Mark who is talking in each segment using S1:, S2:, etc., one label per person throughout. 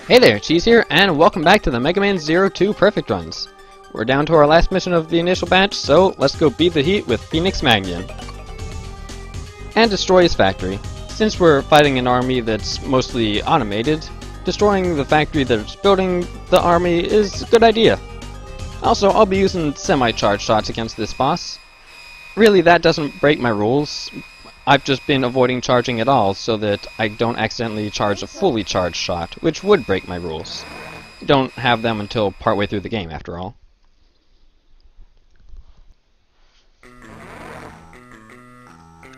S1: Hey there, Cheese here, and welcome back to the Mega Man 02 Perfect Runs. We're down to our last mission of the initial batch, so let's go beat the heat with Phoenix Magnion. And destroy his factory. Since we're fighting an army that's mostly automated, destroying the factory that's building the army is a good idea. Also, I'll be using semi-charged shots against this boss. Really, that doesn't break my rules. I've just been avoiding charging at all so that I don't accidentally charge a fully charged shot, which would break my rules. Don't have them until partway through the game, after all.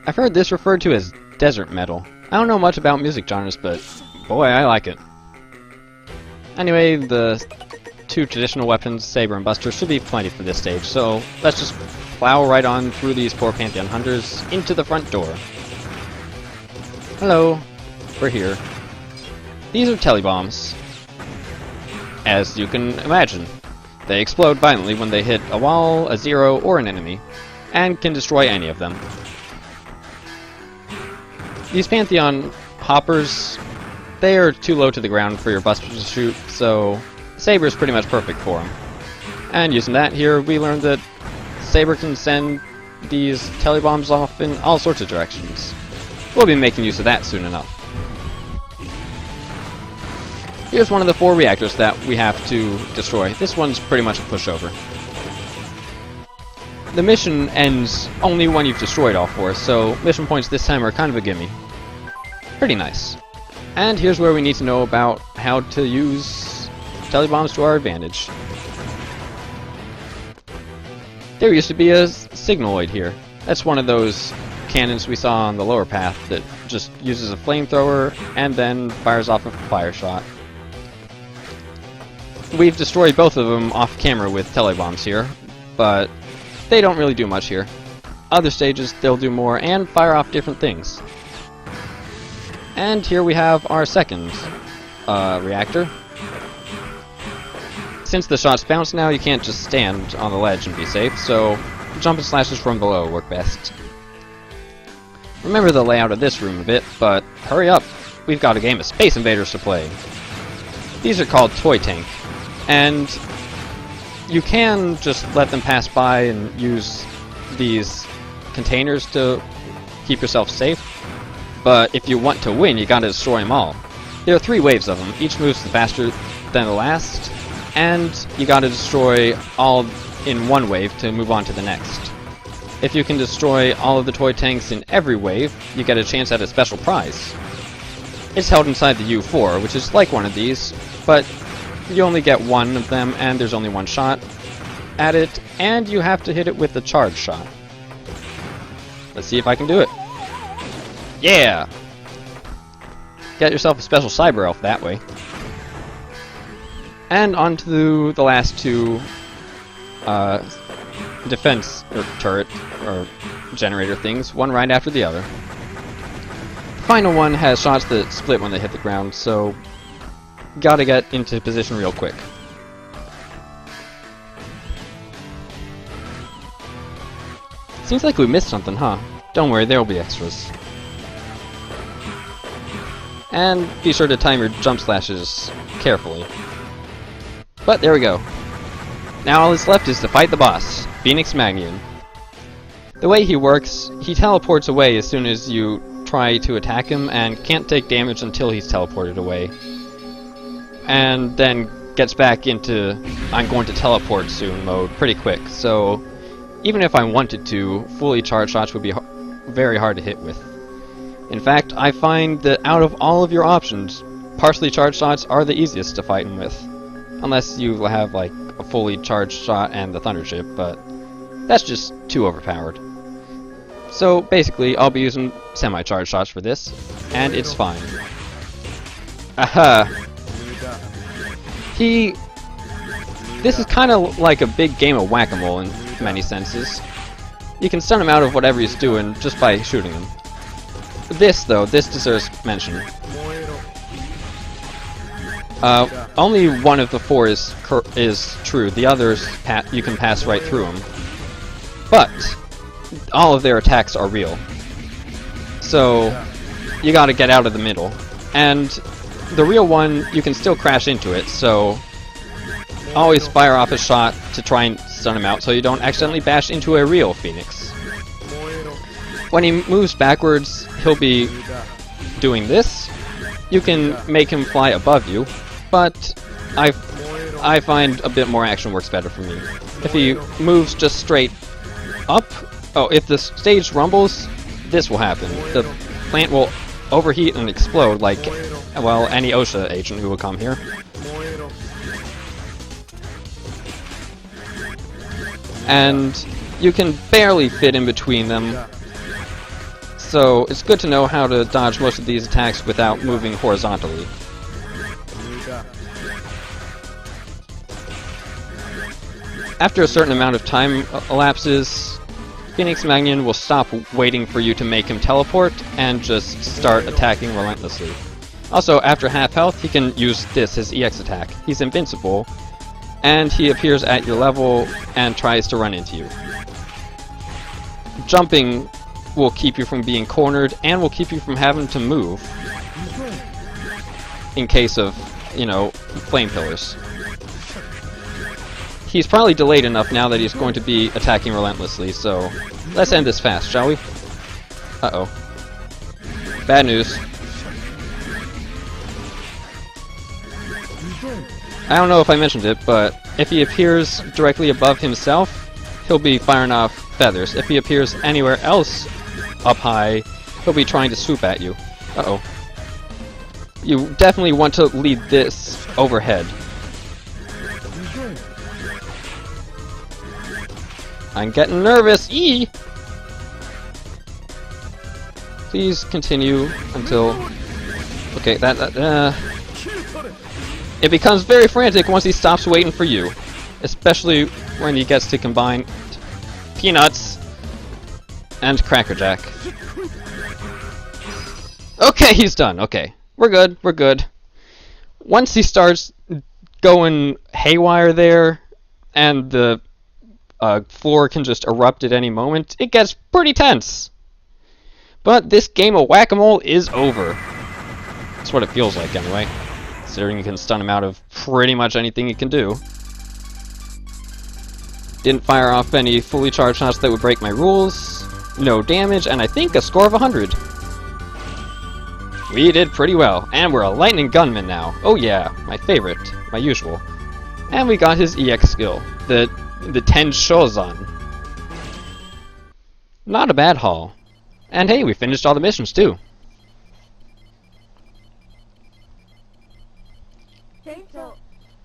S1: I've heard this referred to as desert metal. I don't know much about music genres, but boy, I like it. Anyway, the two traditional weapons, Saber and Buster, should be plenty for this stage, so let's just plow right on through these poor Pantheon hunters into the front door. Hello, we're here. These are telebombs. As you can imagine, they explode violently when they hit a wall, a zero, or an enemy, and can destroy any of them. These Pantheon hoppers, they are too low to the ground for your Buster to shoot, so Saber is pretty much perfect for them. And using that here, we learned that Saber can send these telebombs off in all sorts of directions. We'll be making use of that soon enough. Here's one of the 4 reactors that we have to destroy. This one's pretty much a pushover. The mission ends only when you've destroyed all 4, so mission points this time are kind of a gimme. Pretty nice. And here's where we need to know about how to use telebombs to our advantage. There used to be a signaloid here. That's one of those cannons we saw on the lower path that just uses a flamethrower and then fires off a fire shot. We've destroyed both of them off camera with telebombs here, but they don't really do much here. Other stages they'll do more and fire off different things. And here we have our second reactor. Since the shots bounce now, you can't just stand on the ledge and be safe, so jump and slashes from below work best. Remember the layout of this room a bit, but hurry up! We've got a game of Space Invaders to play. These are called Toy Tank, and you can just let them pass by and use these containers to keep yourself safe, but if you want to win, you gotta destroy them all. There are 3 waves of them, each moves faster than the last, and you gotta destroy all in one wave to move on to the next. If you can destroy all of the toy tanks in every wave, you get a chance at a special prize. It's held inside the U4, which is like one of these, but you only get one of them and there's only one shot at it, and you have to hit it with a charge shot. Let's see if I can do it. Yeah! Get yourself a special cyber elf that way. And on to the last 2 defense or turret or generator things, one right after the other. The final one has shots that split when they hit the ground, so gotta get into position real quick. Seems like we missed something, huh? Don't worry, there'll be extras. And be sure to time your jump slashes carefully. But there we go. Now all that's left is to fight the boss, Phoenix Magnion. The way he works, he teleports away as soon as you try to attack him and can't take damage until he's teleported away. And then gets back into I'm going to teleport soon mode pretty quick, so even if I wanted to, fully charged shots would be very hard to hit with. In fact, I find that out of all of your options, partially charged shots are the easiest to fight him with. Unless you have like a fully charged shot and the thunder chip, but that's just too overpowered. So basically, I'll be using semi-charged shots for this, and it's fine. Aha! This is kind of like a big game of whack-a-mole in many senses. You can stun him out of whatever he's doing just by shooting him. This, though, this deserves mention. Only one of the 4 is true. The others you can pass right through them. But all of their attacks are real. So you gotta get out of the middle. And the real one, you can still crash into it, so always fire off a shot to try and stun him out so you don't accidentally bash into a real Phoenix. When he moves backwards, he'll be doing this. You can make him fly above you, but I find a bit more action works better for me. If he moves just straight up, oh, if the stage rumbles, this will happen. The plant will overheat and explode like, well, any OSHA agent who will come here. And you can barely fit in between them, so it's good to know how to dodge most of these attacks without moving horizontally. After a certain amount of time elapses, Phoenix Magnion will stop waiting for you to make him teleport and just start attacking relentlessly. Also, after half health, he can use this, his EX attack. He's invincible, and he appears at your level and tries to run into you. Jumping will keep you from being cornered and will keep you from having to move in case of, you know, flame pillars. He's probably delayed enough now that he's going to be attacking relentlessly, so let's end this fast, shall we? Uh-oh. Bad news. I don't know if I mentioned it, but if he appears directly above himself, he'll be firing off feathers. If he appears anywhere else up high, he'll be trying to swoop at you. Uh-oh. You definitely want to lead this overhead. I'm getting nervous! Eee! Please continue until... Okay, it becomes very frantic once he stops waiting for you. Especially when he gets to combine Peanuts and Cracker Jack. Okay, he's done. Okay. We're good. We're good. Once he starts going haywire there, and the floor can just erupt at any moment, it gets pretty tense. But this game of whack-a-mole is over. That's what it feels like, anyway. Considering you can stun him out of pretty much anything you can do. Didn't fire off any fully charged shots that would break my rules. No damage, and I think a score of 100. We did pretty well, and we're a lightning gunman now. Oh yeah, my favorite, my usual. And we got his EX skill, the Ten Shozan. Not a bad haul. And hey, we finished all the missions too.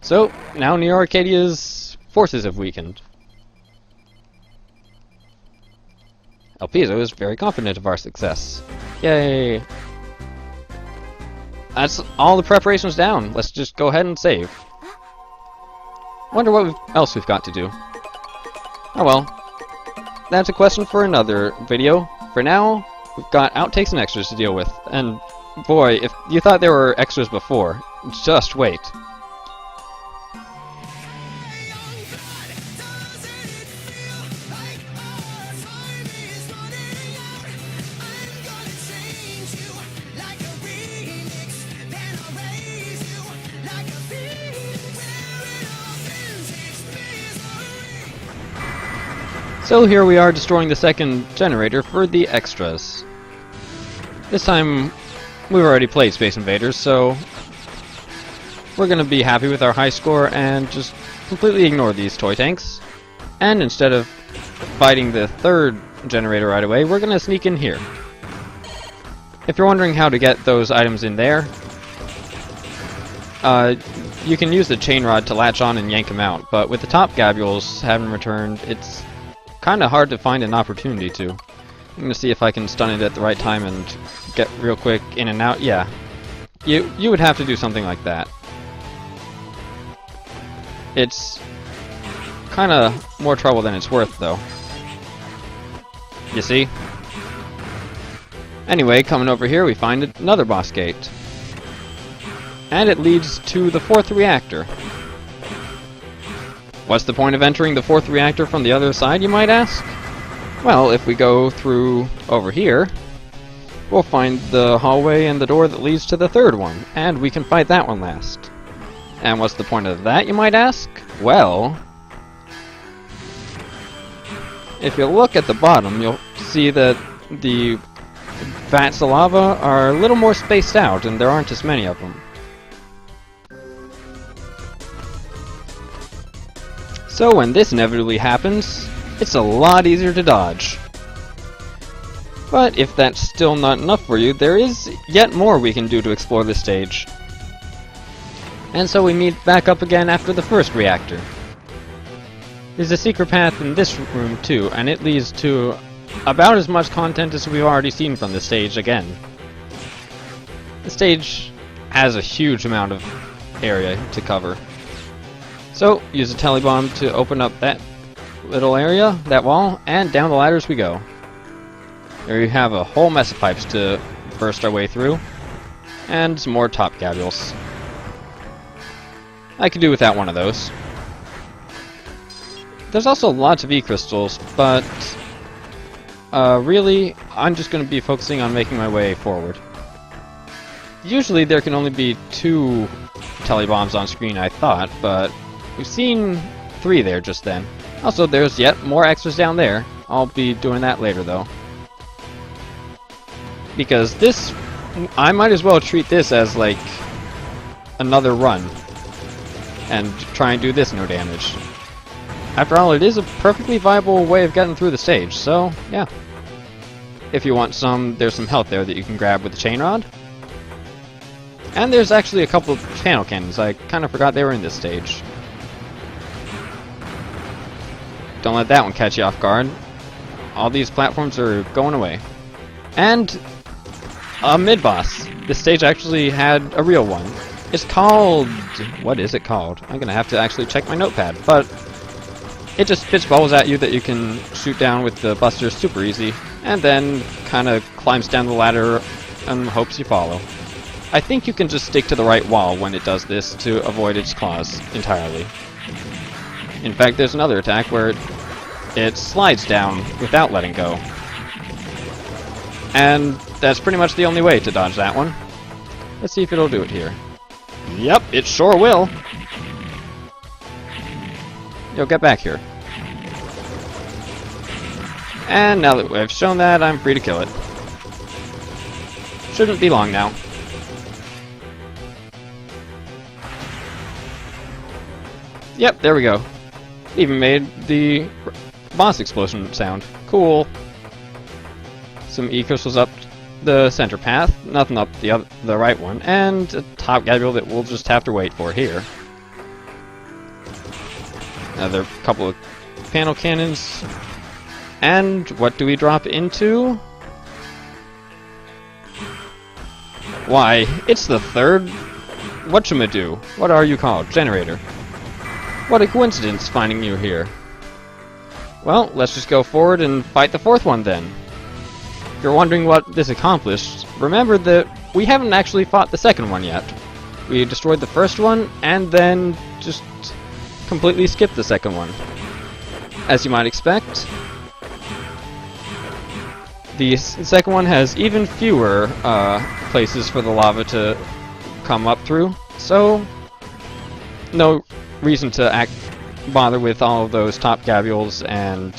S1: So, now Neo Arcadia's forces have weakened. El Piso is very confident of our success. Yay! That's all the preparations down. Let's just go ahead and save. Wonder what else we've got to do. Oh well. That's a question for another video. For now, we've got outtakes and extras to deal with. And boy, if you thought there were extras before, just wait. So here we are destroying the second generator for the extras. This time we've already played Space Invaders, so we're going to be happy with our high score and just completely ignore these toy tanks. And instead of fighting the third generator right away, we're going to sneak in here. If you're wondering how to get those items in there, you can use the chain rod to latch on and yank them out, but with the top gabules having returned, it's kind of hard to find an opportunity to. I'm going to see if I can stun it at the right time and get real quick in and out. Yeah, you would have to do something like that. It's kind of more trouble than it's worth, though. You see? Anyway, coming over here, we find another boss gate. And it leads to the fourth reactor. What's the point of entering the fourth reactor from the other side, you might ask? Well, if we go through over here, we'll find the hallway and the door that leads to the third one, and we can fight that one last. And what's the point of that, you might ask? Well, if you look at the bottom, you'll see that the vats of lava are a little more spaced out, and there aren't as many of them. So when this inevitably happens, it's a lot easier to dodge. But if that's still not enough for you, there is yet more we can do to explore this stage. And so we meet back up again after the first reactor. There's a secret path in this room too, and it leads to about as much content as we've already seen from the stage again. The stage has a huge amount of area to cover. So, use a telebomb to open up that little area, that wall, and down the ladders we go. There you have a whole mess of pipes to burst our way through, and some more top gabules. I could do without one of those. There's also lots of E-crystals, but really, I'm just going to be focusing on making my way forward. Usually there can only be 2 telebombs on screen, I thought, but we've seen 3 there just then. Also, there's yet more extras down there. I'll be doing that later, though. Because this, I might as well treat this as, like, another run. And try and do this no damage. After all, it is a perfectly viable way of getting through the stage, so, yeah. If you want some, there's some health there that you can grab with the chain rod. And there's actually a couple of panel cannons. I kind of forgot they were in this stage. Don't let that one catch you off guard. All these platforms are going away. And a mid-boss. This stage actually had a real one. It's called... what is it called? I'm gonna have to actually check my notepad. But it just spits bubbles at you that you can shoot down with the busters super easy. And then kind of climbs down the ladder and hopes you follow. I think you can just stick to the right wall when it does this to avoid its claws entirely. In fact, there's another attack where it slides down without letting go. And that's pretty much the only way to dodge that one. Let's see if it'll do it here. Yep, it sure will. Yo, get back here. And now that I've shown that, I'm free to kill it. Shouldn't be long now. Yep, there we go. Even made the boss explosion sound. Cool. Some E-crystals up the center path, nothing up the right one, and a top gabule that we'll just have to wait for here. Another couple of panel cannons. And what do we drop into? Why, it's the third whatchamadoo. What are you called? Generator. What a coincidence finding you here. Well, let's just go forward and fight the fourth one then. If you're wondering what this accomplished, remember that we haven't actually fought the second one yet. We destroyed the first one, and then just completely skipped the second one. As you might expect, the second one has even fewer places for the lava to come up through, so no reason to bother with all of those top gabules and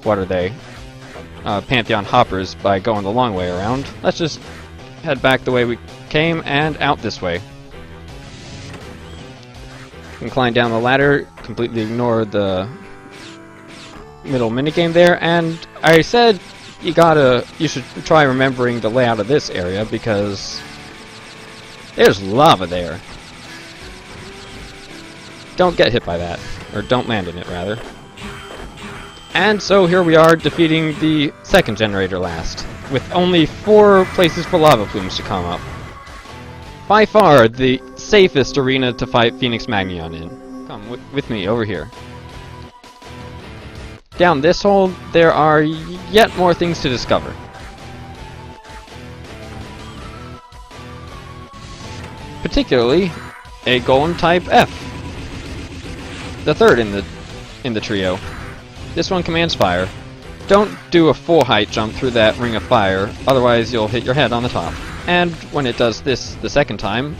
S1: what are they? Pantheon hoppers by going the long way around. Let's just head back the way we came and out this way. You can climb down the ladder, completely ignore the middle minigame there, and I said you should try remembering the layout of this area because there's lava there. Don't get hit by that, or don't land in it rather. And so here we are defeating the second generator last, with only 4 places for lava plumes to come up. By far the safest arena to fight Phoenix Magnion in. Come with me over here. Down this hole, there are yet more things to discover. Particularly, a golem type F. The third in the trio. This one commands fire. don't do a full height jump through that ring of fire, otherwise you'll hit your head on the top. And when it does this the second time,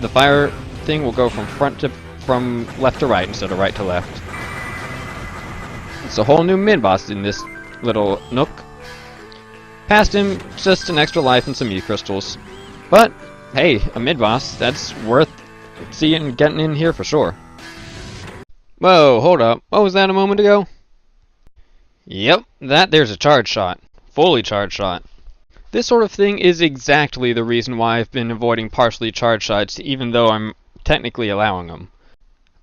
S1: the fire thing will go from left to right instead of right to left. It's a whole new mid-boss in this little nook. Past him, just an extra life and some E-crystals. But, hey, a mid-boss, that's worth seeing getting in here for sure. Whoa, hold up. What was that a moment ago? Yep, there's a charge shot. Fully charged shot. This sort of thing is exactly the reason why I've been avoiding partially charged shots, even though I'm technically allowing them.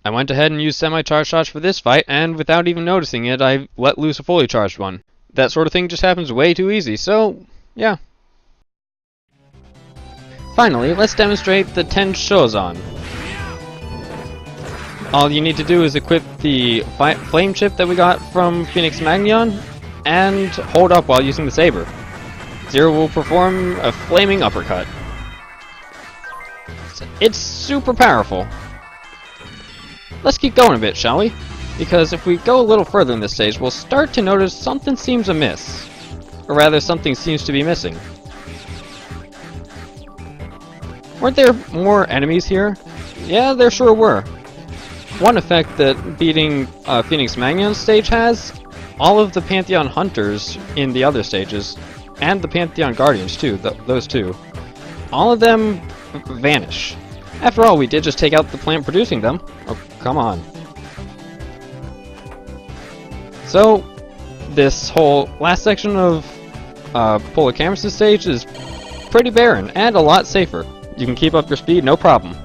S1: I went ahead and used semi-charged shots for this fight, and without even noticing it, I let loose a fully charged one. That sort of thing just happens way too easy, so, yeah. Finally, let's demonstrate the 10 Shozan. All you need to do is equip the flame chip that we got from Phoenix Magnion, and hold up while using the saber. Zero will perform a flaming uppercut. It's super powerful. Let's keep going a bit, shall we? Because if we go a little further in this stage, we'll start to notice something seems amiss. Or rather, something seems to be missing. Weren't there more enemies here? Yeah, there sure were. One effect that beating Phoenix Magnion's stage has, all of the Pantheon hunters in the other stages, and the Pantheon guardians too, those two, all of them vanish. After all, we did just take out the plant producing them. Oh, come on. So, this whole last section of Polar Camus' stage is pretty barren, and a lot safer. You can keep up your speed, no problem.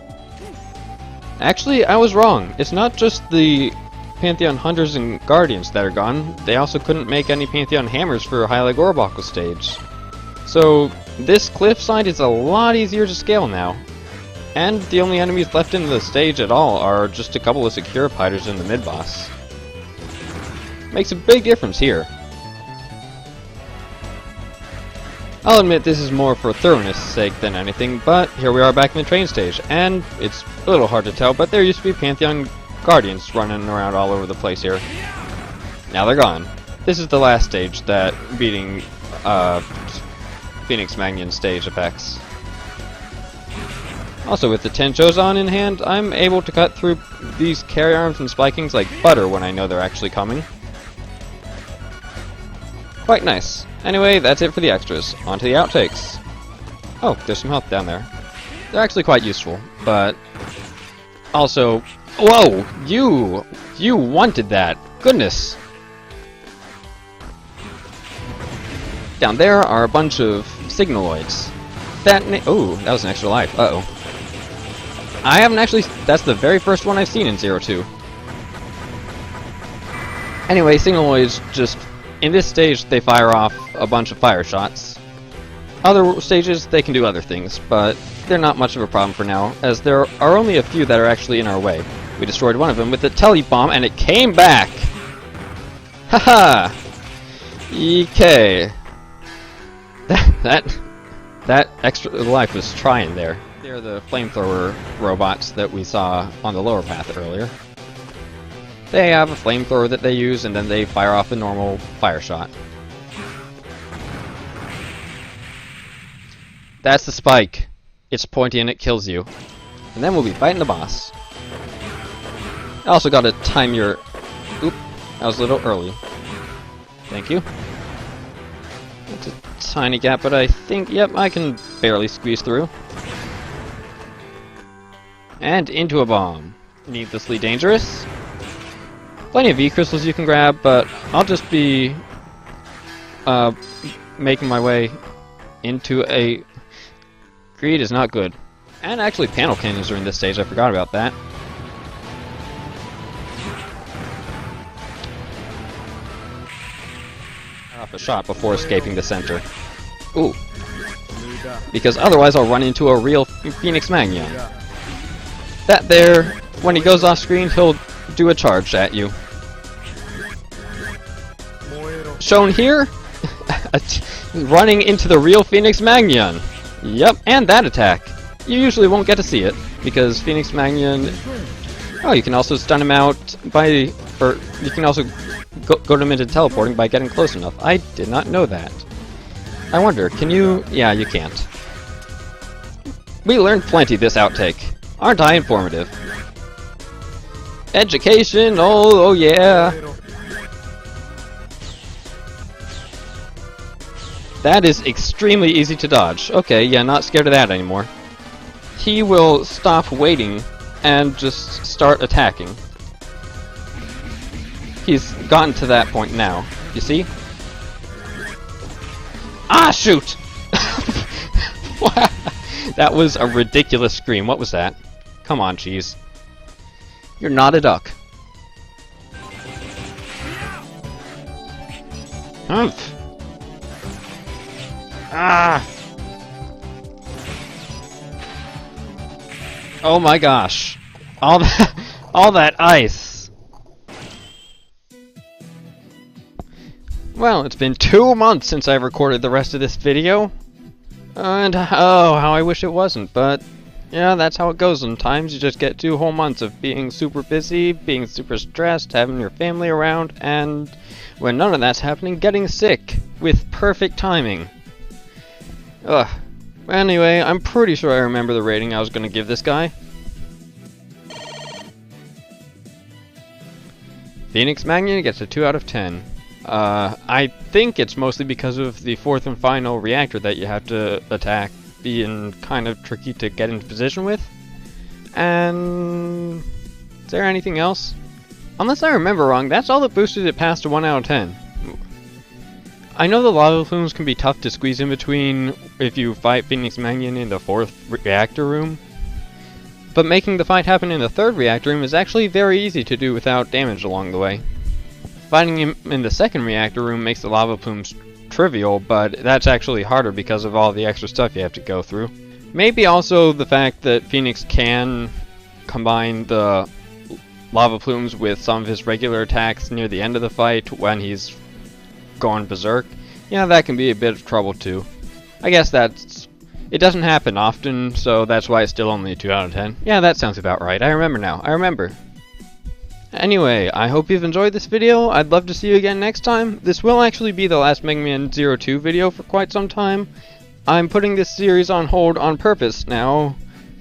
S1: Actually, I was wrong. It's not just the Pantheon Hunters and Guardians that are gone. They also couldn't make any Pantheon Hammers for Highlight Gorbuckle stage. So, this cliffside is a lot easier to scale now. And the only enemies left in the stage at all are just a couple of Secure Fighters in the mid-boss. Makes a big difference here. I'll admit this is more for thoroughness' sake than anything, but here we are back in the train stage, and it's a little hard to tell, but there used to be Pantheon Guardians running around all over the place here. Now they're gone. This is the last stage that beating Phoenix Magnion stage effects. Also, with the 10 Shozan in hand, I'm able to cut through these carry arms and spikings like butter when I know they're actually coming. Quite nice. Anyway, that's it for the extras. On to the outtakes. Oh, there's some health down there. They're actually quite useful, but also... Whoa! You wanted that! Goodness! Down there are a bunch of signaloids. Oh, that was an extra life. Uh-oh. I haven't actually... That's the very first one I've seen in 02. Anyway, signaloids just... In this stage, they fire off a bunch of fire shots. Other stages, they can do other things, but they're not much of a problem for now, as there are only a few that are actually in our way. We destroyed one of them with a tele-bomb, and it came back! Haha! EK. That extra life was trying there. They're the flamethrower robots that we saw on the lower path earlier. They have a flamethrower that they use, and then they fire off a normal fire shot. That's the spike. It's pointy and it kills you. And then we'll be fighting the boss. I also gotta time your... Oop, that was a little early. Thank you. It's a tiny gap, but I think, yep, I can barely squeeze through. And into a bomb. Needlessly dangerous. Plenty of E-crystals you can grab, but I'll just be making my way into a... Greed is not good. And actually panel cannons are in this stage, I forgot about that. Off a shot before escaping the center. Ooh. Because otherwise I'll run into a real Phoenix Magnion. That there, when he goes off screen, he'll do a charge at you. Shown here, running into the real Phoenix Magnion. Yep, and that attack. You usually won't get to see it, because Phoenix Magnion... Oh, you can also stun him out by... Or, you can also goad him into teleporting by getting close enough. I did not know that. I wonder, can you... Yeah, you can't. We learned plenty this outtake. Aren't I informative? Education! Oh yeah! That is extremely easy to dodge. Okay, yeah, not scared of that anymore. He will stop waiting and just start attacking. He's gotten to that point now. You see? Ah, shoot! That was a ridiculous scream. What was that? Come on, cheese. You're not a duck. Humph. Ah! Oh my gosh. All that ice. Well, it's been 2 months since I recorded the rest of this video. And oh, how I wish it wasn't, but yeah, that's how it goes sometimes. You just get 2 whole months of being super busy, being super stressed, having your family around, and when none of that's happening, getting sick with perfect timing. Ugh. Anyway, I'm pretty sure I remember the rating I was going to give this guy. Phoenix Magnion gets a 2 out of 10. I think it's mostly because of the 4th and final reactor that you have to attack being kind of tricky to get into position with. And is there anything else? Unless I remember wrong, that's all that boosted it past a 1 out of 10. I know the lava plumes can be tough to squeeze in between if you fight Phoenix Magnion in the 4th reactor room, but making the fight happen in the 3rd reactor room is actually very easy to do without damage along the way. Fighting him in the 2nd reactor room makes the lava plumes trivial, but that's actually harder because of all the extra stuff you have to go through. Maybe also the fact that Phoenix can combine the lava plumes with some of his regular attacks near the end of the fight when he's going berserk. Yeah, that can be a bit of trouble too. I guess it doesn't happen often, so that's why it's still only a 2 out of 10. Yeah, that sounds about right. I remember now. I remember. Anyway, I hope you've enjoyed this video. I'd love to see you again next time. This will actually be the last Mega Man 02 video for quite some time. I'm putting this series on hold on purpose now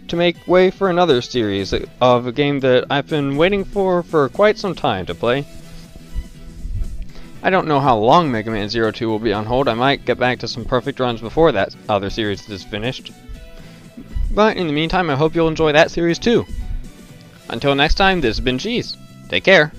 S1: to make way for another series of a game that I've been waiting for quite some time to play. I don't know how long Mega Man 02 will be on hold. I might get back to some perfect runs before that other series is finished. But in the meantime, I hope you'll enjoy that series too. Until next time, this has been Cheese. Take care.